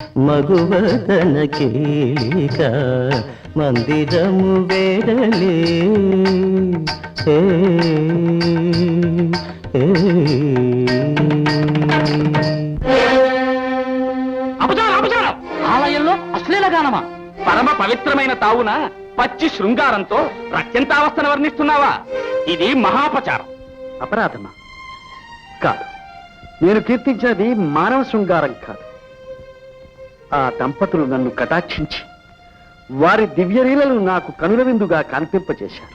మగువతన కేళిక మందిరము వేడలే ఆలయంలో అశ్లీల గానమా? పరమ పవిత్రమైన తావున పచ్చి శృంగారంతో రత్యంతావస్థను వర్ణిస్తున్నావా? ఇది మహాపచారం. అపరాధమా? కాదు, నేను కీర్తించినది మానవ శృంగారం కాదు. ఆ దంపతులు నన్ను కటాక్షించి వారి దివ్యలీలలు నాకు కనుల విందుగా కనిపింపచేశారు.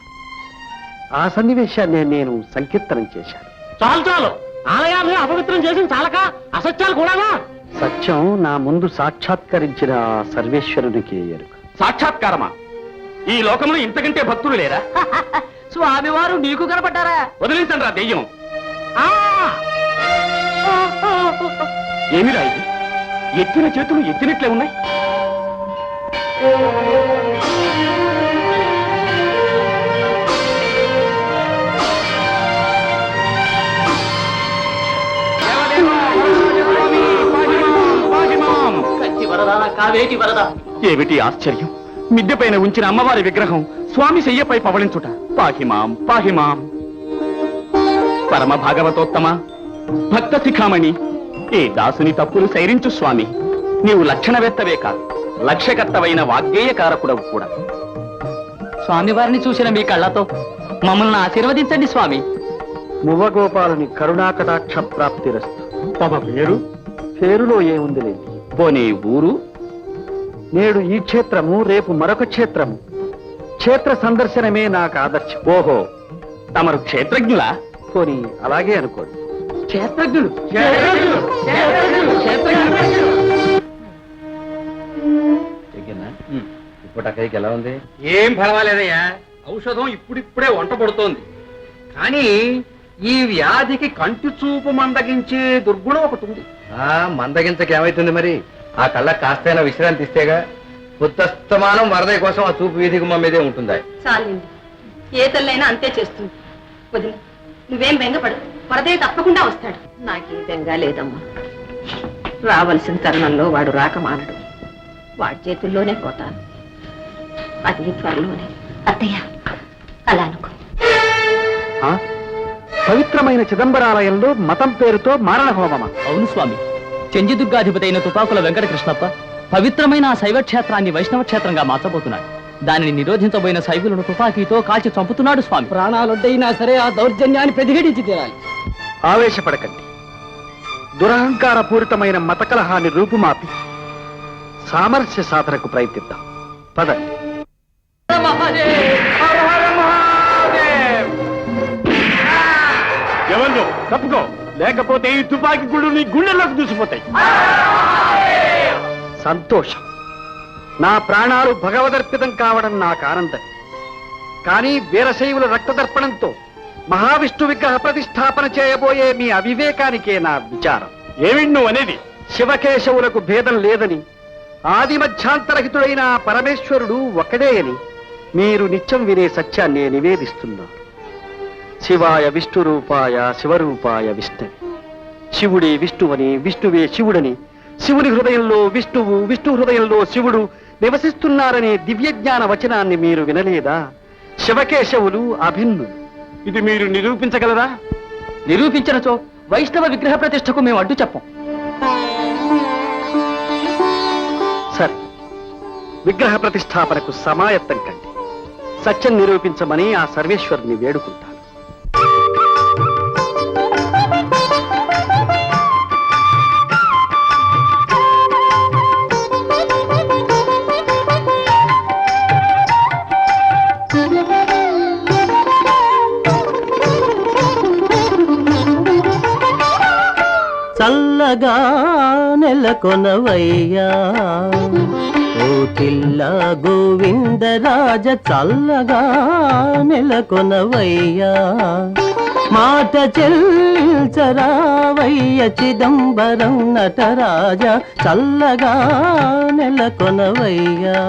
ఆ సన్నివేశాన్ని నేను సంకీర్తనం చేశాను. చాలు చాలు, ఆలయాన్ని అపవిత్రం చేసిన చాలక అసత్యాలు కూడానా? సత్యం నా ముందు సాక్షాత్కరించిన సర్వేశ్వరునికి ఎరుక. సాక్షాత్కారమా? ఈ లోకంలో ఇంతకంటే భక్తులు లేరా? స్వామివారు నీకు కనపడ్డారా? వదిలించండి రా దెయ్యం. ఏమిరా ఇది? ఎత్తిన చేతులు ఎత్తినట్లే ఉన్నాయి. ఏమిటి ఆశ్చర్యం? మిద్దె పైన ఉంచిన అమ్మవారి విగ్రహం స్వామి శయ్యపై పవళించుట. పాహిమాం పాహిమాం. పరమ భాగవతోత్తమ భక్త శిఖామణి, ఏ దాసుని తప్పులు సైరించు స్వామి. నీవు లక్షణవేత్తవే కాదు, లక్ష్యకర్తవైన వాగ్గేయకారకుడవు కూడా. స్వామివారిని చూసిన మీ కళ్ళతో మమ్మల్ని ఆశీర్వదించండి స్వామి. మువ్వగోపాలుని కరుణాకటాక్ష ప్రాప్తిరస్తు. తమ పేరు? పేరులో ఏముంది లేదు. పోనీ ఊరు? నేడు ఈ క్షేత్రము, రేపు మరొక క్షేత్రము. క్షేత్ర సందర్శనమే నాకు ఆదర్శం. ఓహో, తమరు క్షేత్రజ్ఞులా? పోనీ అలాగే అనుకోండి. క్షేత్రజ్ఞులు. ఇప్పుడు అక్కడికి ఎలా ఉంది? ఏం పర్వాలేదయ్యా, ఔషధం ఇప్పుడిప్పుడే వంట పడుతోంది. కానీ ఈ వ్యాధికి కంటి చూపు మందగించే దుర్గుణం ఒకటి ఉంది. మందగించకి ఏమైతుంది మరి? ఆ కళ్ళ కాస్తైనా విశ్రాంతి ఇస్తేగా. కొత్తస్తమానం వరదయ్య కోసం ఆ చూపు వీధి గుమ్మ మీదే ఉంటుందా? చాలండి, ఏ తల్లైనా అంతే చేస్తుంది. వదిన, నువ్వేం బెంగపడు, వరదయ్య తప్పకుండా వస్తాడు. నాకే బెంగ లేదమ్మా. రావలసిన తరుణంలో వాడు రాక మానడు. వాడి చేతుల్లోనే పోతాను. అది త్వరలోనే. అత్తయ్య అలా అనుకో. పవిత్రమైన చిదంబరాలయంలో మతం పేరుతో మారణ హోమమా? అవును స్వామి. చెంజిదుర్గాధిపతి అయిన తుపాకుల వెంకటకృష్ణప్ప పవిత్రమైన ఆ శైవ క్షేత్రాన్ని వైష్ణవ క్షేత్రంగా మార్చబోతున్నాడు. దానిని నిరోధించబోయిన శైవులను తుపాకీతో కాల్చి చంపుతున్నాడు స్వామి. ప్రాణాలొడ్డైనా సరే ఆ దౌర్జన్యాన్ని ప్రతిఘటించి తీరాలి. ఆవేశపడకండి. దురహంకార పూరితమైన మత కలహాన్ని రూపుమాపి సామరస్య సాధనకు ప్రయత్నిద్దాం. పదండి. ఎవరు తప్పుకో, లేకపోతే ఈ తుపాకీ గుళ్ళు నీ గుండెల్లోకి దూసిపోతాయి. సంతోషం. నా ప్రాణాలు భగవదర్పితం కావడం నాకు ఆనందం. కానీ వీరశైవుల రక్తదర్పణంతో మహావిష్ణు విగ్రహ ప్రతిష్టాపన చేయబోయే మీ అవివేకానికే నా విచారం. ఏమిటి నువ్వు అనేది? శివకేశవులకు భేదం లేదని, ఆది మధ్యాంతరహితుడైన పరమేశ్వరుడు ఒక్కడే అని మీరు నిత్యం వినే సత్యాన్ని నివేదిస్తున్నారు. శివాయ విష్ణురూపాయ శివరూపాయ విష్ణువే. శివుడే విష్ణువని, విష్ణువే శివుడని, శివుని హృదయంలో విష్ణువు, విష్ణు హృదయంలో శివుడు నివసిస్తున్నారనే దివ్యజ్ఞాన వచనాన్ని మీరు వినలేదా? శివకేశవులు అభిన్నులు. ఇది మీరు నిరూపించగలరా? నిరూపించనచో వైష్ణవ విగ్రహ ప్రతిష్టకు మేము అడ్డు చెప్పం. సరే, విగ్రహ ప్రతిష్టాపనకు సమాయత్తం కండి. సత్యం నిరూపించమని ఆ సర్వేశ్వరుని వేడుకుంటాను. చల్లగా నెలకొనవయ్యా ఓ తిల్ల గోవిందరాజ, చల్లగా నెలకొనవయ్యా. మాట చెల్చరావయ్య చిదంబరం నటరాజ, చల్లగా నెలకొనవయ్యా.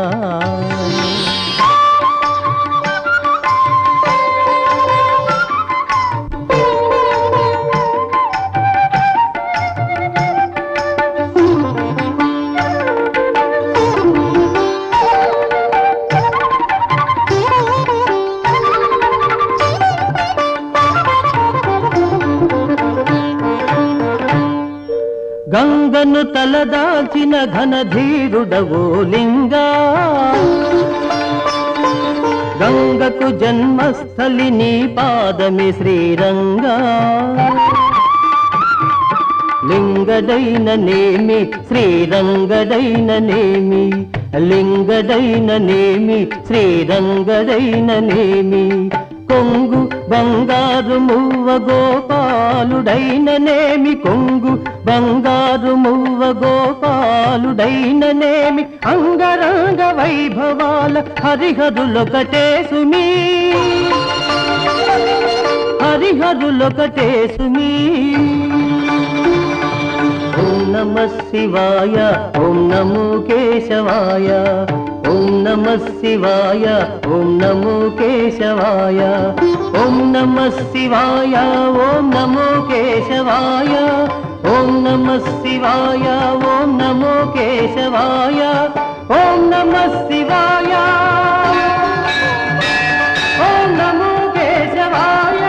గంగను తలదాల్చిన ఘనధీరుడవో లింగా, గంగకు జన్మస్థలి నీ పాదమి శ్రీరంగా. లింగడైన నేమి శ్రీరంగడైన నేమి, లింగడైన నేమి శ్రీరంగడైన నేమి. కొంగు బంగారు మువ్వ గోపాలుడైన నేమి, కొంగు బంగారు మువ్వ గోపాలుడైన నేమి. అంగరంగ వైభవాల హరిహరులొకటే సుమీ, హరిహరులొకటే సుమీ. ఓం నమః శివాయ, ఓం నమో కేశవాయ, ఓం నమః శివాయ, ఓం నమో కేశవాయ. ఓం నమః శివాయ, ఓం నమో కేశవాయ, ఓం నమః శివాయ, ఓం నమో కేశవాయ. ఓం నమః శివాయ, ఓం నమో కేశవాయ.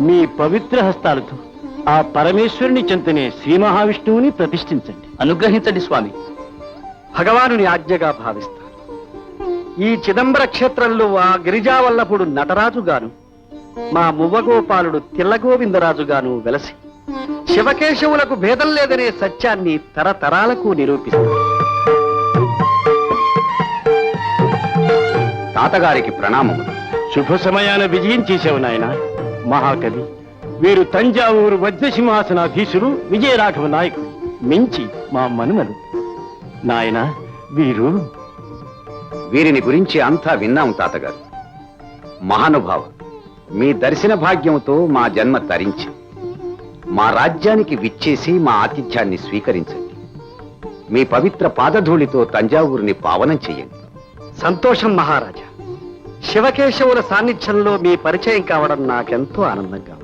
మీ పవిత్ర హస్తాలతో ఆ పరమేశ్వరుని చెంతనే శ్రీ మహావిష్ణువుని ప్రతిష్ఠించండి. అనుగ్రహించండి స్వామి. భగవానుని ఆజ్ఞగా భావిస్తాను. ఈ చిదంబర క్షేత్రంలో ఆ గిరిజావల్లభుడు నటరాజుగాను, మా మువ్వగోపాలుడు తిల్లగోవిందరాజుగాను వెలసి శివకేశవులకు భేదం లేదనే సత్యాన్ని తరతరాలకు నిరూపిస్తారు. తాతగారికి ప్రణామము. శుభ సమయాన విజయం చేసావు నాయన. మహాకవి వీరు తంజావూరు వజ్రసింహాసనాధీశుడు విజయరాఘవ నాయకుడు, మించి మా మనుమలు. నాయన వీరిని గురించి అంతా విన్నాం తాతగారు. మహానుభావ, మీ దర్శన భాగ్యంతో మా జన్మ తరించి మా రాజ్యానికి విచ్చేసి మా ఆతిథ్యాన్ని స్వీకరించండి. మీ పవిత్ర పాదధూళితో తంజావూరుని పావనం చెయ్యండి. సంతోషం మహారాజా. శివకేశవుల సాన్నిధ్యంలో మీ పరిచయం కావడం నాకెంతో ఆనందంగా ఉంది.